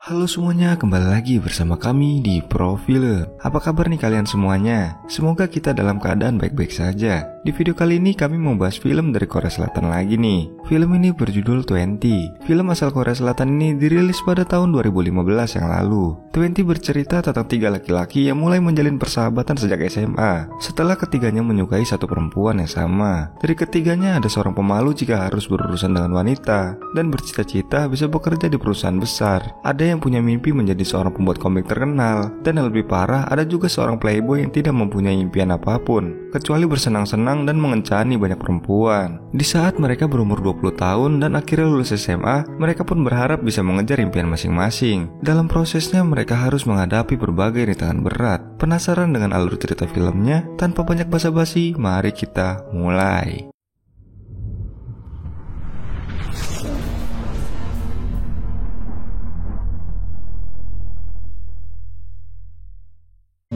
Halo semuanya, kembali lagi bersama kami di Profil. Apa kabar nih kalian semuanya? Semoga kita dalam keadaan baik-baik saja. Di video kali ini kami mau bahas film dari Korea Selatan lagi nih. Film ini berjudul 20. Film asal Korea Selatan ini dirilis pada tahun 2015 yang lalu. 20 bercerita tentang 3 laki-laki yang mulai menjalin persahabatan sejak SMA. Setelah ketiganya menyukai satu perempuan yang sama. Dari ketiganya ada seorang pemalu jika harus berurusan dengan wanita dan bercita-cita bisa bekerja di perusahaan besar. Ada yang punya mimpi menjadi seorang pembuat komik terkenal, dan yang lebih parah ada juga seorang playboy yang tidak mempunyai impian apapun kecuali bersenang-senang dan mengencani banyak perempuan. Di saat mereka berumur 20 tahun dan akhirnya lulus SMA, mereka pun berharap bisa mengejar impian masing-masing. Dalam prosesnya mereka harus menghadapi berbagai rintangan berat. Penasaran dengan alur cerita filmnya? Tanpa banyak basa-basi, mari kita mulai.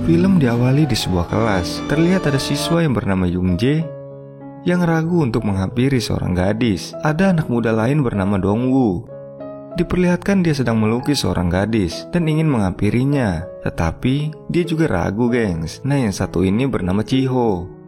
Film diawali di sebuah kelas. Terlihat ada siswa yang bernama Young Jae yang ragu untuk menghampiri seorang gadis. Ada anak muda lain bernama Dong Woo. Diperlihatkan dia sedang melukis seorang gadis dan ingin menghampirinya. Tetapi dia juga ragu, gengs. Nah, yang satu ini bernama Chiho.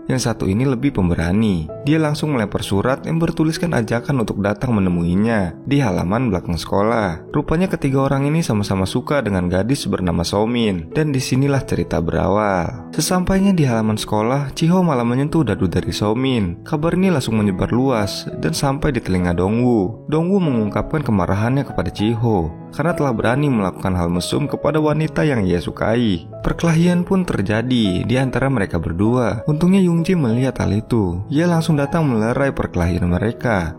Yang satu ini lebih pemberani. Dia langsung melempar surat yang bertuliskan ajakan untuk datang menemuinya di halaman belakang sekolah. Rupanya ketiga orang ini sama-sama suka dengan gadis bernama Somin, dan disinilah cerita berawal. Sesampainya di halaman sekolah, Chiho malah menyentuh dadu dari Somin. Kabar ini langsung menyebar luas dan sampai di telinga Dongwoo. Dongwoo mengungkapkan kemarahannya kepada Chiho karena telah berani melakukan hal mesum kepada wanita yang ia sukai. Perkelahian pun terjadi di antara mereka berdua. Untungnya Young Jae melihat hal itu. Ia langsung datang melerai perkelahian mereka.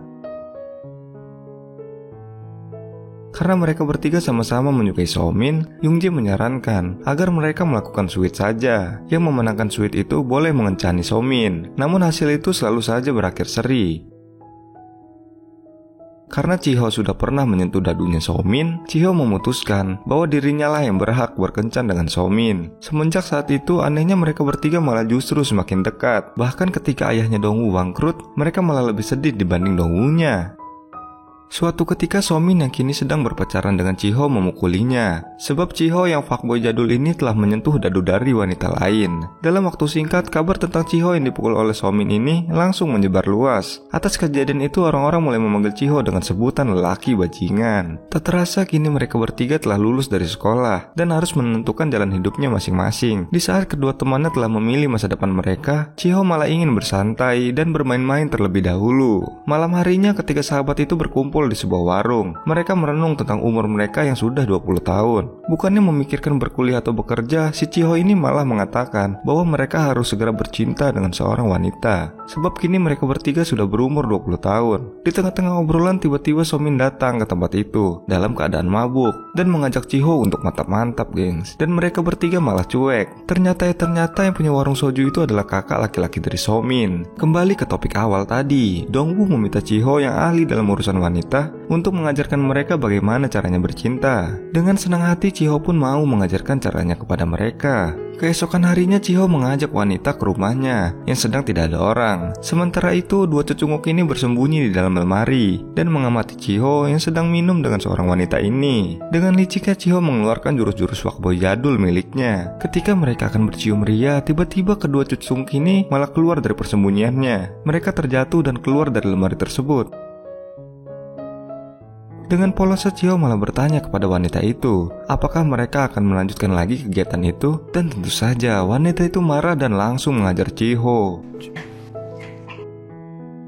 Karena mereka bertiga sama-sama menyukai Somin, Young Jae menyarankan agar mereka melakukan sweet saja. Yang memenangkan sweet itu boleh mengencani Somin. Namun hasil itu selalu saja berakhir seri. Karena Chiho sudah pernah menyentuh dadunya Somin, Chiho memutuskan bahwa dirinya lah yang berhak berkencan dengan Somin. Semenjak saat itu, anehnya mereka bertiga malah justru semakin dekat. Bahkan ketika ayahnya Dongwoo bangkrut, mereka malah lebih sedih dibanding Dongwoo-nya. Suatu ketika Somin yang kini sedang berpacaran dengan Chiho memukulinya. Sebab Chiho yang fuckboy jadul ini telah menyentuh dadu dari wanita lain. Dalam waktu singkat, kabar tentang Chiho yang dipukul oleh Somin ini langsung menyebar luas. Atas kejadian itu orang-orang mulai memanggil Chiho dengan sebutan lelaki bajingan. Tak terasa kini mereka bertiga telah lulus dari sekolah dan harus menentukan jalan hidupnya masing-masing. Di saat kedua temannya telah memilih masa depan mereka, Chiho malah ingin bersantai dan bermain-main terlebih dahulu. Malam harinya ketika sahabat itu berkumpul di sebuah warung, mereka merenung tentang umur mereka yang sudah 20 tahun. Bukannya memikirkan berkuliah atau bekerja, si Chiho ini malah mengatakan bahwa mereka harus segera bercinta dengan seorang wanita. Sebab kini mereka bertiga sudah berumur 20 tahun. Di tengah-tengah obrolan tiba-tiba Somin datang ke tempat itu dalam keadaan mabuk dan mengajak Chiho untuk mantap-mantap, gengs. Dan mereka bertiga malah cuek. Ternyata yang punya warung soju itu adalah kakak laki-laki dari Somin. Kembali ke topik awal tadi, Dongwoo meminta Chiho yang ahli dalam urusan wanita untuk mengajarkan mereka bagaimana caranya bercinta. Dengan senang hati Chiho pun mau mengajarkan caranya kepada mereka. Keesokan harinya Chiho mengajak wanita ke rumahnya yang sedang tidak ada orang. Sementara itu dua cecunguk ini bersembunyi di dalam lemari dan mengamati Chiho yang sedang minum dengan seorang wanita ini. Dengan liciknya Chiho mengeluarkan jurus-jurus fuckboy jadul miliknya. Ketika mereka akan bercium ria, tiba-tiba kedua cecunguk ini malah keluar dari persembunyiannya. Mereka terjatuh dan keluar dari lemari tersebut. Dengan polosnya Chiho malah bertanya kepada wanita itu, apakah mereka akan melanjutkan lagi kegiatan itu? Dan tentu saja wanita itu marah dan langsung mengajar Chiho.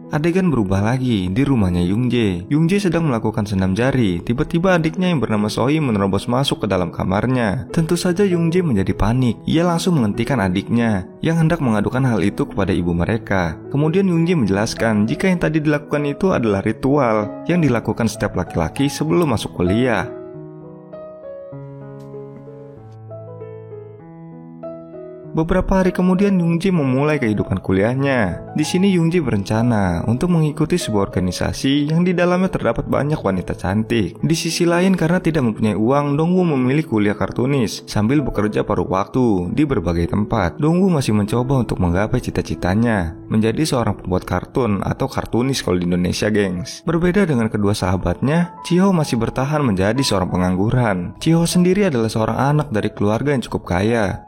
Adegan berubah lagi di rumahnya Young Jae. Young Jae sedang melakukan senam jari. Tiba-tiba adiknya yang bernama Sohee menerobos masuk ke dalam kamarnya. Tentu saja Young Jae menjadi panik. Ia langsung menghentikan adiknya yang hendak mengadukan hal itu kepada ibu mereka. Kemudian Young Jae menjelaskan jika yang tadi dilakukan itu adalah ritual yang dilakukan setiap laki-laki sebelum masuk kuliah. Beberapa hari kemudian Youngji memulai kehidupan kuliahnya. Di sini Youngji berencana untuk mengikuti sebuah organisasi yang di dalamnya terdapat banyak wanita cantik. Di sisi lain, karena tidak mempunyai uang, Dongwoo memilih kuliah kartunis sambil bekerja paruh waktu di berbagai tempat. Dongwoo masih mencoba untuk menggapai cita-citanya menjadi seorang pembuat kartun atau kartunis kalau di Indonesia, gengs. Berbeda dengan kedua sahabatnya, Chiho masih bertahan menjadi seorang pengangguran. Chiho sendiri adalah seorang anak dari keluarga yang cukup kaya.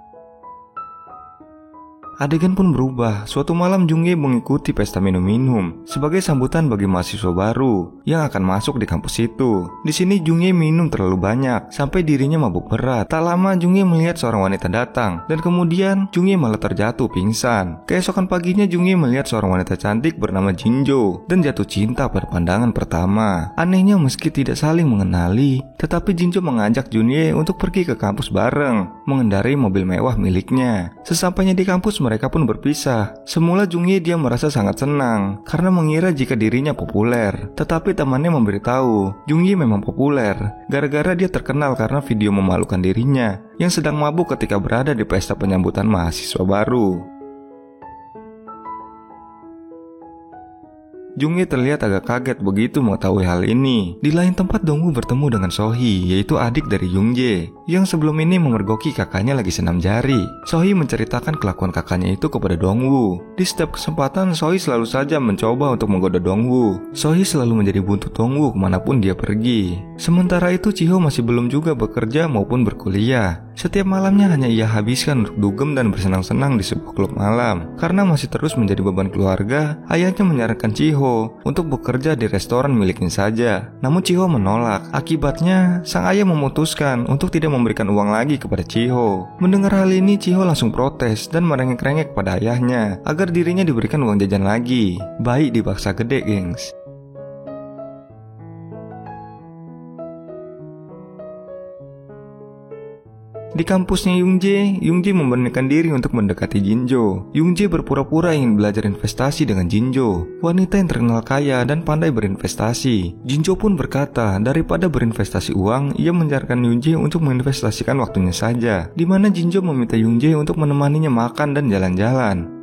Adegan pun berubah. Suatu malam Jungye mengikuti pesta minum-minum sebagai sambutan bagi mahasiswa baru yang akan masuk di kampus itu. Di sini Jungye minum terlalu banyak sampai dirinya mabuk berat. Tak lama Jungye melihat seorang wanita datang dan kemudian Jungye malah terjatuh pingsan. Keesokan paginya Jungye melihat seorang wanita cantik bernama Jinjo dan jatuh cinta pada pandangan pertama. Anehnya meski tidak saling mengenali, tetapi Jinjo mengajak Jungye untuk pergi ke kampus bareng mengendarai mobil mewah miliknya. Sesampainya di kampus mereka pun berpisah. Semula Jungye dia merasa sangat senang karena mengira jika dirinya populer. Tetapi temannya memberitahu Jungye memang populer gara-gara dia terkenal karena video memalukan dirinya yang sedang mabuk ketika berada di pesta penyambutan mahasiswa baru. Jungye terlihat agak kaget begitu mengetahui hal ini. Di lain tempat Dongwoo bertemu dengan Sohee, yaitu adik dari Youngjae, yang sebelum ini memergoki kakaknya lagi senam jari. Sohee menceritakan kelakuan kakaknya itu kepada Dongwoo. Di setiap kesempatan Sohee selalu saja mencoba untuk menggoda Dongwoo. Sohee selalu menjadi buntut Dongwoo kemanapun dia pergi. Sementara itu Chiho masih belum juga bekerja maupun berkuliah. Setiap malamnya hanya ia habiskan untuk dugem dan bersenang-senang di sebuah klub malam. Karena masih terus menjadi beban keluarga, ayahnya menyarankan Chiho untuk bekerja di restoran miliknya saja. Namun Chiho menolak. Akibatnya, sang ayah memutuskan untuk tidak memberikan uang lagi kepada Chiho. Mendengar hal ini, Chiho langsung protes dan merengek-rengek pada ayahnya agar dirinya diberikan uang jajan lagi. Baik dipaksa gede, gengs. Di kampusnya Youngjae memberanikan diri untuk mendekati Jinjo. Youngjae berpura-pura ingin belajar investasi dengan Jinjo, wanita yang terkenal kaya dan pandai berinvestasi. Jinjo pun berkata, daripada berinvestasi uang, ia menyarankan Youngjae untuk menginvestasikan waktunya saja, di mana Jinjo meminta Youngjae untuk menemaninya makan dan jalan-jalan.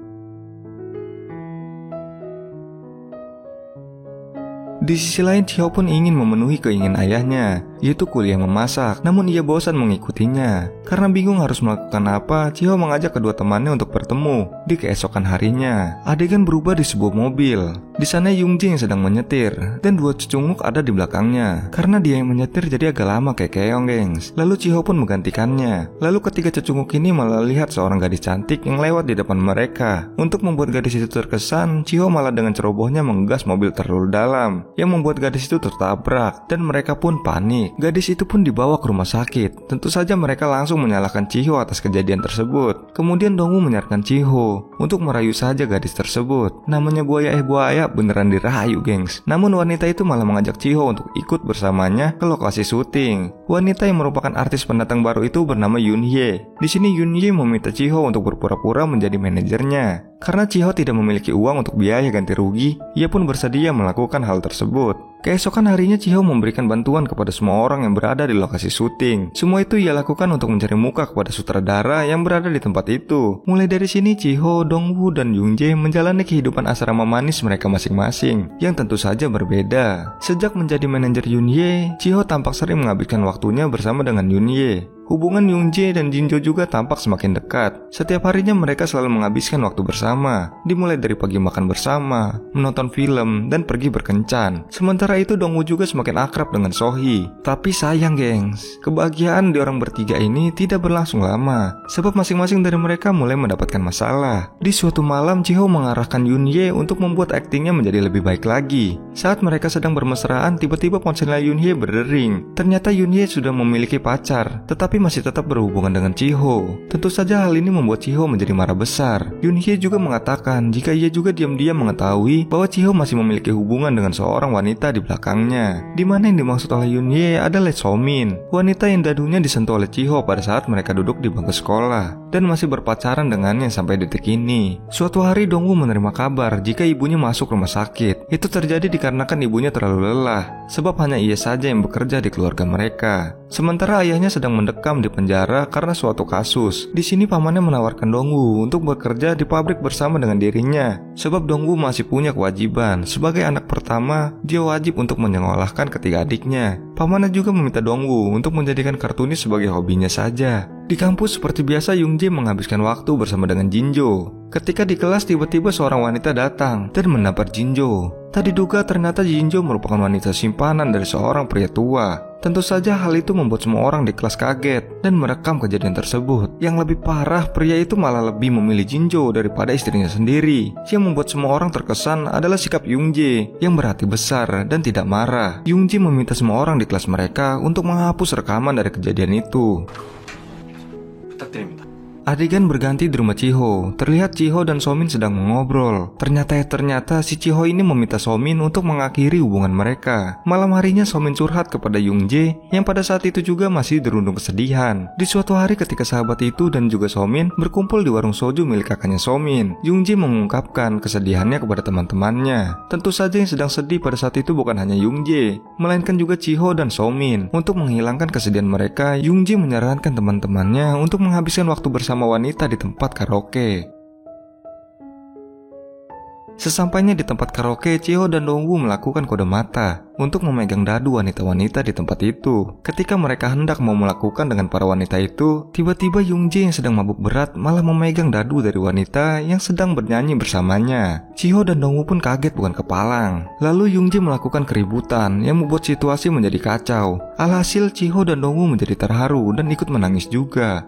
Di sisi lain, Chiho pun ingin memenuhi keinginan ayahnya, yaitu kuliah memasak. Namun ia bosan mengikutinya. Karena bingung harus melakukan apa, Chiho mengajak kedua temannya untuk bertemu di keesokan harinya. Adegan berubah di sebuah mobil. Di sana Youngjae yang sedang menyetir, dan dua cecunguk ada di belakangnya. Karena dia yang menyetir jadi agak lama kayak keong, gengs. Lalu Chiho pun menggantikannya. Lalu ketiga cecunguk ini malah lihat seorang gadis cantik yang lewat di depan mereka. Untuk membuat gadis itu terkesan, Chiho malah dengan cerobohnya menggas mobil terlalu dalam, yang membuat gadis itu tertabrak dan mereka pun panik. Gadis itu pun dibawa ke rumah sakit. Tentu saja mereka langsung menyalahkan Chiho atas kejadian tersebut. Kemudian Dongwoo menyarankan Chiho untuk merayu saja gadis tersebut. Namanya buaya beneran dirayu, gengs. Namun wanita itu malah mengajak Chiho untuk ikut bersamanya ke lokasi syuting. Wanita yang merupakan artis pendatang baru itu bernama Yoonhye. Di sini Yoonhye meminta Chiho untuk berpura-pura menjadi manajernya. Karena Chiho tidak memiliki uang untuk biaya ganti rugi, ia pun bersedia melakukan hal tersebut. Keesokan harinya Chiho memberikan bantuan kepada semua orang yang berada di lokasi syuting. Semua itu ia lakukan untuk mencari muka kepada sutradara yang berada di tempat itu. Mulai dari sini Chiho, Dongwoo, dan Youngjae menjalani kehidupan asrama manis mereka masing-masing, yang tentu saja berbeda. Sejak menjadi manajer Yoonhye, Chiho tampak sering menghabiskan waktunya bersama dengan Yoonhye. Hubungan Youngjae dan Jinjo juga tampak semakin dekat. Setiap harinya mereka selalu menghabiskan waktu bersama, dimulai dari pagi makan bersama, menonton film, dan pergi berkencan. Sementara itu Dongwoo juga semakin akrab dengan Sohee. Tapi sayang, gengs, kebahagiaan di orang bertiga ini tidak berlangsung lama, sebab masing-masing dari mereka mulai mendapatkan masalah. Di suatu malam, Chiho mengarahkan Yoonhye untuk membuat aktingnya menjadi lebih baik lagi. Saat mereka sedang bermesraan, tiba-tiba ponselnya Yoonhye berdering. Ternyata Yoonhye sudah memiliki pacar, tetapi masih tetap berhubungan dengan Chiho. Tentu saja hal ini membuat Chiho menjadi marah besar. Yoonhye juga mengatakan jika ia juga diam-diam mengetahui bahwa Chiho masih memiliki hubungan dengan seorang wanita di belakangnya. Di mana yang dimaksud oleh Yoonhye adalah Somin, wanita yang dadunya disentuh oleh Chiho pada saat mereka duduk di bangku sekolah dan masih berpacaran dengannya sampai detik ini. Suatu hari Dongwoo menerima kabar jika ibunya masuk rumah sakit. Itu terjadi dikarenakan ibunya terlalu lelah, sebab hanya ia saja yang bekerja di keluarga mereka. Sementara ayahnya sedang mendekam di penjara karena suatu kasus. Di sini pamannya menawarkan Dongwoo untuk bekerja di pabrik bersama dengan dirinya. Sebab Dongwoo masih punya kewajiban. Sebagai anak pertama, dia wajib untuk menyekolahkan ketiga adiknya. Pamannya juga meminta Dongwoo untuk menjadikan kartunis sebagai hobinya saja. Di kampus seperti biasa, Youngjae menghabiskan waktu bersama dengan Jinjo. Ketika di kelas tiba-tiba seorang wanita datang dan menampar Jinjo. Tak diduga ternyata Jinjo merupakan wanita simpanan dari seorang pria tua. Tentu saja hal itu membuat semua orang di kelas kaget dan merekam kejadian tersebut. Yang lebih parah, pria itu malah lebih memilih Jinjo daripada istrinya sendiri. Yang membuat semua orang terkesan adalah sikap Youngjae yang berhati besar dan tidak marah. Youngjae meminta semua orang di kelas mereka untuk menghapus rekaman dari kejadian itu. Adegan berganti di rumah Chiho. Terlihat Chiho dan Somin sedang mengobrol. Ternyata si Chiho ini meminta Somin untuk mengakhiri hubungan mereka. Malam harinya Somin curhat kepada Youngjae yang pada saat itu juga masih dirundung kesedihan. Di suatu hari ketika sahabat itu dan juga Somin berkumpul di warung soju milik kakaknya Somin, Youngjae mengungkapkan kesedihannya kepada teman-temannya. Tentu saja yang sedang sedih pada saat itu bukan hanya Youngjae, melainkan juga Chiho dan Somin. Untuk menghilangkan kesedihan mereka, Youngjae menyarankan teman-temannya untuk menghabiskan waktu bersama wanita di tempat karaoke. Sesampainya di tempat karaoke, Chiho dan Dongwoo melakukan kode mata untuk memegang dadu wanita-wanita di tempat itu. Ketika mereka hendak mau melakukan dengan para wanita itu, tiba-tiba Youngjae yang sedang mabuk berat malah memegang dadu dari wanita yang sedang bernyanyi bersamanya. Chiho dan Dongwoo pun kaget bukan kepalang. Lalu Youngjae melakukan keributan yang membuat situasi menjadi kacau. Alhasil Chiho dan Dongwoo menjadi terharu dan ikut menangis juga.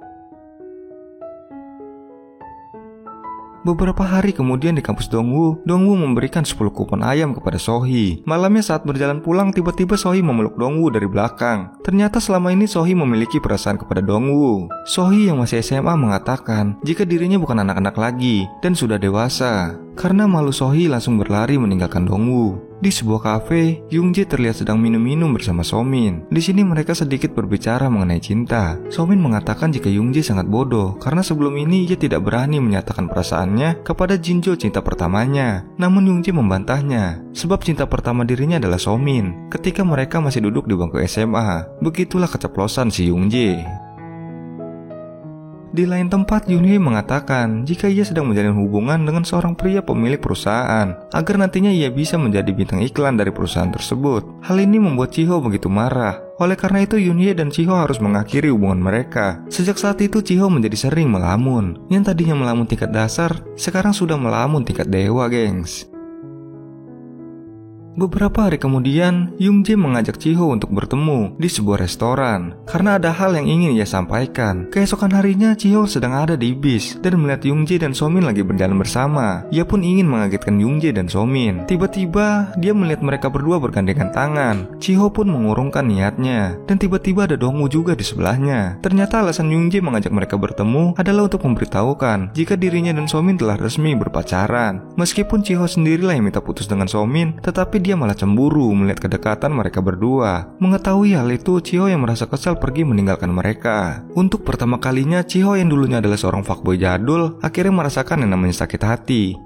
Beberapa hari kemudian di kampus Dongwoo memberikan 10 kupon ayam kepada Sohee. Malamnya saat berjalan pulang, tiba-tiba Sohee memeluk Dongwoo dari belakang. Ternyata selama ini Sohee memiliki perasaan kepada Dongwoo. Sohee yang masih SMA mengatakan jika dirinya bukan anak-anak lagi dan sudah dewasa. Karena malu, Sohee langsung berlari meninggalkan Dongwoo. Di sebuah kafe, Youngjae terlihat sedang minum-minum bersama Somin. Di sini mereka sedikit berbicara mengenai cinta. Somin mengatakan jika Youngjae sangat bodoh karena sebelum ini ia tidak berani menyatakan perasaannya kepada Jinjo, cinta pertamanya. Namun Youngjae membantahnya, sebab cinta pertama dirinya adalah Somin ketika mereka masih duduk di bangku SMA. Begitulah keceplosan si Youngjae. Di lain tempat, Yoonhye mengatakan jika ia sedang menjalin hubungan dengan seorang pria pemilik perusahaan agar nantinya ia bisa menjadi bintang iklan dari perusahaan tersebut. Hal ini membuat Chiho begitu marah. Oleh karena itu, Yoonhye dan Chiho harus mengakhiri hubungan mereka. Sejak saat itu, Chiho menjadi sering melamun. Yang tadinya melamun tingkat dasar, sekarang sudah melamun tingkat dewa, gengs. Beberapa hari kemudian, Youngjae mengajak Chiho untuk bertemu di sebuah restoran karena ada hal yang ingin ia sampaikan. Keesokan harinya, Chiho sedang ada di bis dan melihat Youngjae dan Somin lagi berjalan bersama. Ia pun ingin mengagetkan Youngjae dan Somin. Tiba-tiba, dia melihat mereka berdua bergandengan tangan. Chiho pun mengurungkan niatnya dan tiba-tiba ada Dongwoo juga di sebelahnya. Ternyata alasan Youngjae mengajak mereka bertemu adalah untuk memberitahukan jika dirinya dan Somin telah resmi berpacaran. Meskipun Chiho sendirilah yang minta putus dengan Somin, tetapi dia malah cemburu melihat kedekatan mereka berdua. Mengetahui hal itu, Chiho yang merasa kesal pergi meninggalkan mereka. Untuk pertama kalinya, Chiho yang dulunya adalah seorang fuckboy jadul akhirnya merasakan yang namanya sakit hati.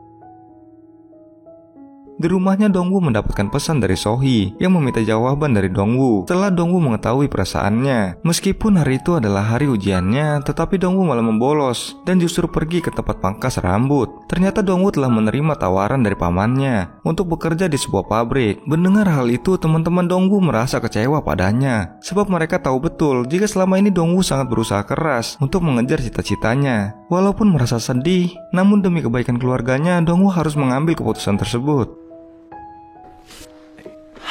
Di rumahnya, Dongwoo mendapatkan pesan dari Sohee yang meminta jawaban dari Dongwoo. Setelah Dongwoo mengetahui perasaannya, meskipun hari itu adalah hari ujiannya, tetapi Dongwoo malah membolos dan justru pergi ke tempat pangkas rambut. Ternyata Dongwoo telah menerima tawaran dari pamannya untuk bekerja di sebuah pabrik. Mendengar hal itu, teman-teman Dongwoo merasa kecewa padanya, sebab mereka tahu betul jika selama ini Dongwoo sangat berusaha keras untuk mengejar cita-citanya. Walaupun merasa sedih, namun demi kebaikan keluarganya, Dongwoo harus mengambil keputusan tersebut.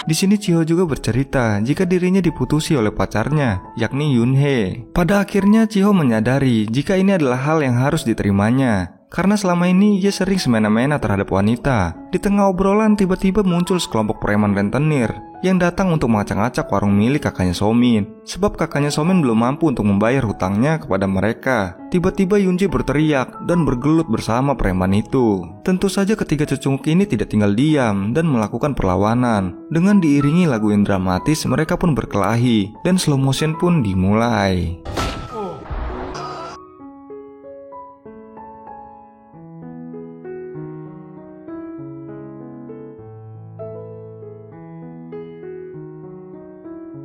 Di sini Chiho juga bercerita jika dirinya diputusi oleh pacarnya, yakni Yoonhye. Pada akhirnya Chiho menyadari jika ini adalah hal yang harus diterimanya. Karena selama ini ia sering semena-mena terhadap wanita. Di tengah obrolan tiba-tiba muncul sekelompok preman rentenir yang datang untuk mengacak-acak warung milik kakaknya Somin. Sebab kakaknya Somin belum mampu untuk membayar hutangnya kepada mereka. Tiba-tiba Yoonjae berteriak dan bergelut bersama preman itu. Tentu saja ketiga cecunguk ini tidak tinggal diam dan melakukan perlawanan. Dengan diiringi lagu yang dramatis, mereka pun berkelahi dan slow motion pun dimulai.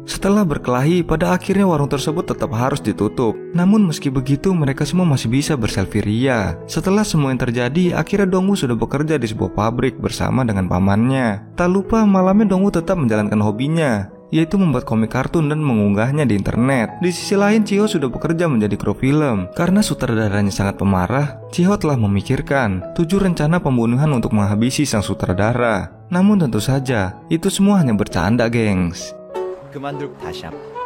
Setelah berkelahi, pada akhirnya warung tersebut tetap harus ditutup. Namun meski begitu, mereka semua masih bisa berselfie ria. Setelah semua yang terjadi, akhirnya Dongwoo sudah bekerja di sebuah pabrik bersama dengan pamannya. Tak lupa malamnya Dongwoo tetap menjalankan hobinya, yaitu membuat komik kartun dan mengunggahnya di internet. Di sisi lain, Chiho sudah bekerja menjadi kru film. Karena sutradaranya sangat pemarah, Chiho telah memikirkan 7 rencana pembunuhan untuk menghabisi sang sutradara. Namun tentu saja, itu semua hanya bercanda, gengs.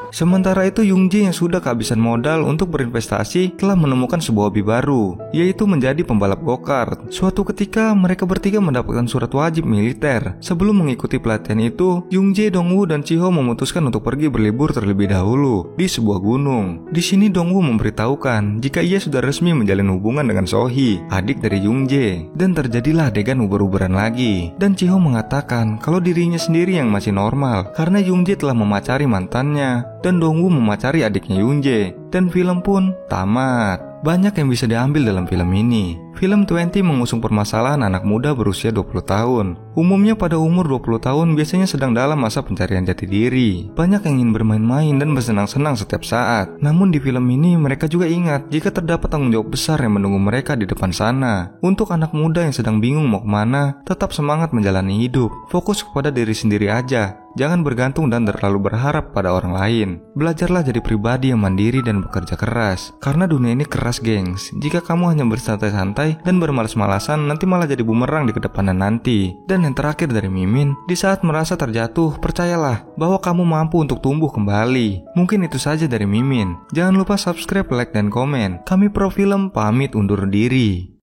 Sementara itu, Yoongjee yang sudah kehabisan modal untuk berinvestasi telah menemukan sebuah hobi baru, yaitu menjadi pembalap go-kart. Suatu ketika, mereka bertiga mendapatkan surat wajib militer. Sebelum mengikuti pelatihan itu, Yoongjee, Dongwoo, dan Chiho memutuskan untuk pergi berlibur terlebih dahulu di sebuah gunung. Di sini Dongwoo memberitahukan jika ia sudah resmi menjalin hubungan dengan Sohee, adik dari Yoongjee, dan terjadilah adegan uber-uberan lagi. Dan Chiho mengatakan kalau dirinya sendiri yang masih normal karena Yoongjee telah memacari mantannya dan Dongwoo memacari adiknya Yoongjee, dan film pun tamat. Banyak yang bisa diambil dalam film ini. Film 20 mengusung permasalahan anak muda berusia 20 tahun. Umumnya pada umur 20 tahun biasanya sedang dalam masa pencarian jati diri. Banyak yang ingin bermain-main dan bersenang-senang setiap saat. Namun di film ini mereka juga ingat jika terdapat tanggung jawab besar yang menunggu mereka di depan sana. Untuk anak muda yang sedang bingung mau kemana, tetap semangat menjalani hidup. Fokus kepada diri sendiri aja. Jangan bergantung dan terlalu berharap pada orang lain. Belajarlah jadi pribadi yang mandiri dan bekerja keras. Karena dunia ini keras, gengs. Jika kamu hanya bersantai-santai dan bermalas-malasan, nanti malah jadi bumerang di kedepannya nanti. Dan yang terakhir dari Mimin, di saat merasa terjatuh, percayalah bahwa kamu mampu untuk tumbuh kembali. Mungkin itu saja dari Mimin. Jangan lupa subscribe, like, dan komen. Kami Pro Film pamit undur diri.